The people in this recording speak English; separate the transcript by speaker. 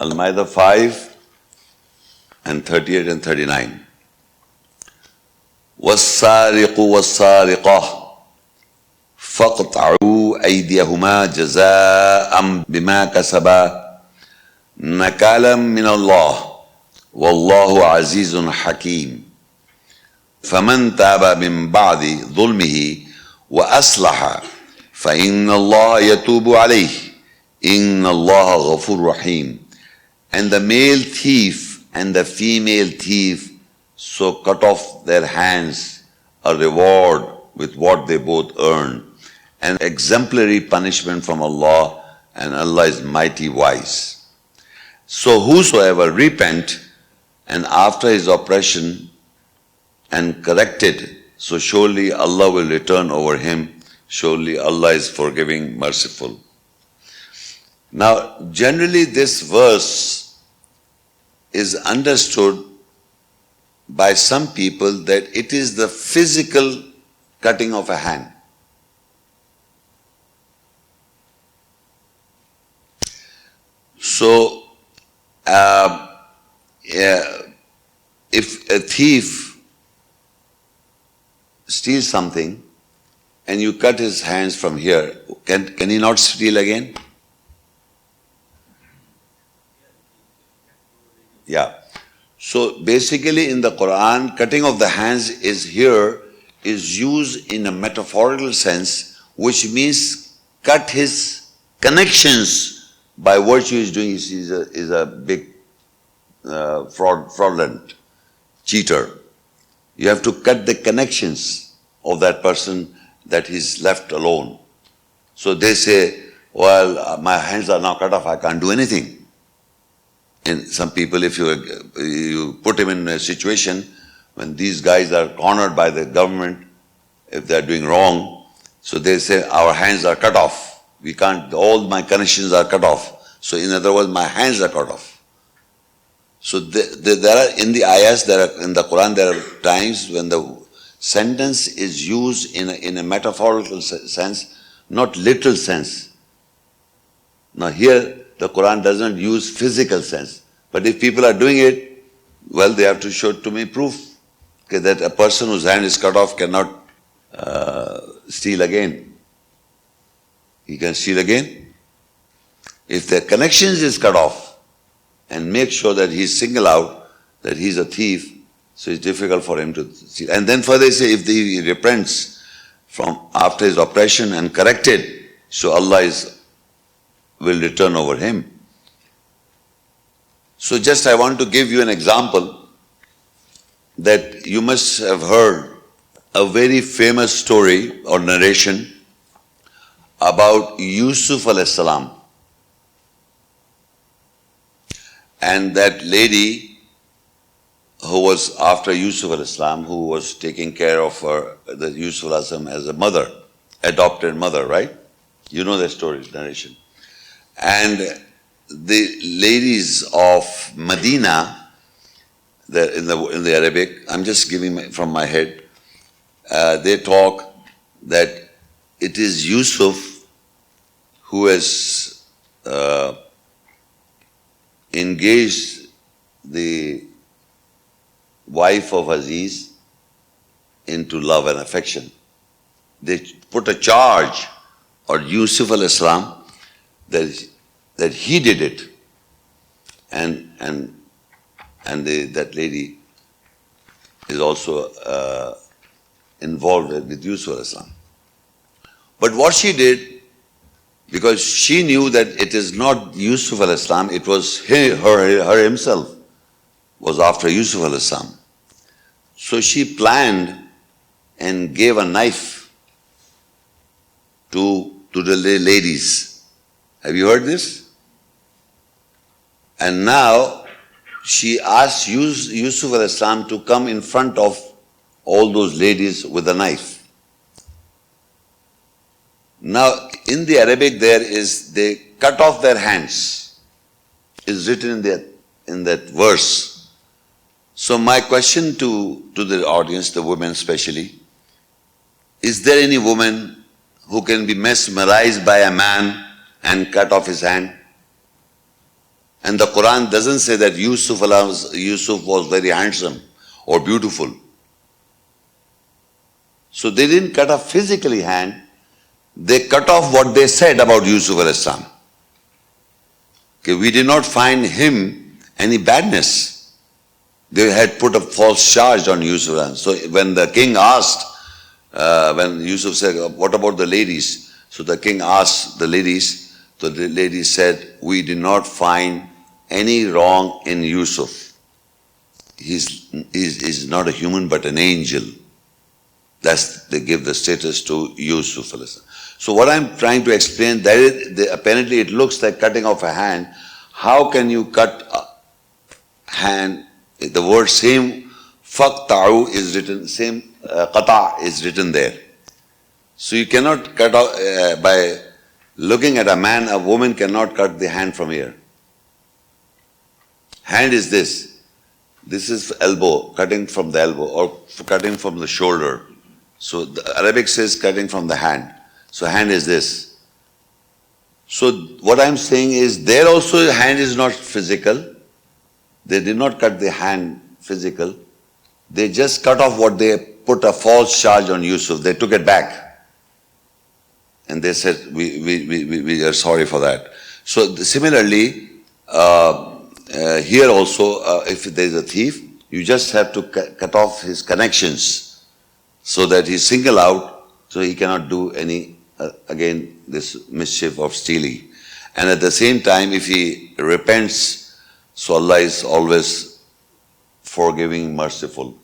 Speaker 1: Al-Ma'idah 5 and 38 and 39. وَالسَّارِقُ وَالسَّارِقَةُ فَاقْطَعُوا أَيْدِيَهُمَا جَزَاءً بِمَا كَسَبَا نَكَالًا مِّنَ اللَّهِ وَاللَّهُ عَزِيزٌ حَكِيمٌ فَمَنْ تَابَ مِنْ بَعْدِ ظُلْمِهِ وَأَصْلَحَ فَإِنَّ اللَّهَ يَتُوبُ عَلَيْهِ إِنَّ اللَّهَ غَفُورٌ رَحِيمٌ. And the male thief and the female thief, so cut off their hands, a reward with what they both earn, an exemplary punishment from Allah, and Allah is mighty wise. So whosoever repent and after his oppression and corrected, so surely Allah will return over him. Surely Allah is forgiving, merciful. Now, generally this verse is understood by some people that it is the physical cutting of a hand. So, if a thief steals something and you cut his hands from here, can he not steal again? Yeah. So basically in the Quran, cutting of the hands is used in a metaphorical sense, which means cut his connections by virtue he's doing. Is a big fraudulent cheater. You have to cut the connections of that person that he's left alone. So they say, well, my hands are now cut off, I can't do anything. And some people, if you put him in a situation when these guys are cornered by the government, if they're doing wrong, so they say, our hands are cut off. We can't, all my connections are cut off. So in other words, my hands are cut off. So there are, in the ayahs, in the Quran, there are times when the sentence is used in a metaphorical sense, not literal sense. Now here, the Quran doesn't use physical sense. But if people are doing it, well, they have to show to me proof that a person whose hand is cut off cannot steal again. He can steal again. If the connections is cut off and make sure that he's single out, that he's a thief, so it's difficult for him to steal. And then further they say, if he repents from after his oppression and corrected, so Allah will return over him. So just I want to give you an example that you must have heard a very famous story or narration about Yusuf alayhis salam. And that lady who was after Yusuf alayhis salam, who was taking care of the Yusuf alayhis salam as a mother, adopted mother, right? You know the story, narration. And the ladies of Medina, in the Arabic, I'm just giving from my head, they talk that it is Yusuf who has engaged the wife of Aziz into love and affection. They put a charge on Yusuf alayhis salam that he did it, and that lady is also involved with Yusuf alayhis salam. But what she did, because she knew that it is not Yusuf alayhis salam, it was her himself was after Yusuf alayhis salam. So she planned and gave a knife to the ladies. Have you heard this? And now she asked Yusuf alayhis salam to come in front of all those ladies with a knife. Now in the Arabic they cut off their hands. Is written in that verse. So my question to the audience, the women especially, is there any woman who can be mesmerized by a man and cut off his hand? And the Quran doesn't say that Yusuf was very handsome or beautiful. So they didn't cut off physically hand, they cut off what they said about Yusuf alayhis salam. Okay, we did not find him any badness. They had put a false charge on Yusuf. So when the king asked, when Yusuf said, what about the ladies? So the king asked the ladies, so the ladies said, we did not find any wrong in Yusuf. He's not a human but an angel. They give the status to Yusuf. So what I'm trying to explain, apparently it looks like cutting off a hand. How can you cut a hand? The word same, faqta'u is written, same qata' is written there. So you cannot cut off, by looking at a man, a woman cannot cut the hand from here. Hand is this. This is elbow, cutting from the elbow or cutting from the shoulder. So the Arabic says cutting from the hand. So hand is this. So what I'm saying is there also the hand is not physical. They did not cut the hand physical. They just cut off what they put a false charge on Yusuf. They took it back. And they said, we are sorry for that. So similarly, here also, if there is a thief, you just have to cut off his connections so that he's singled out, so he cannot do any, again, this mischief of stealing. And at the same time, if he repents, so Allah is always forgiving, merciful.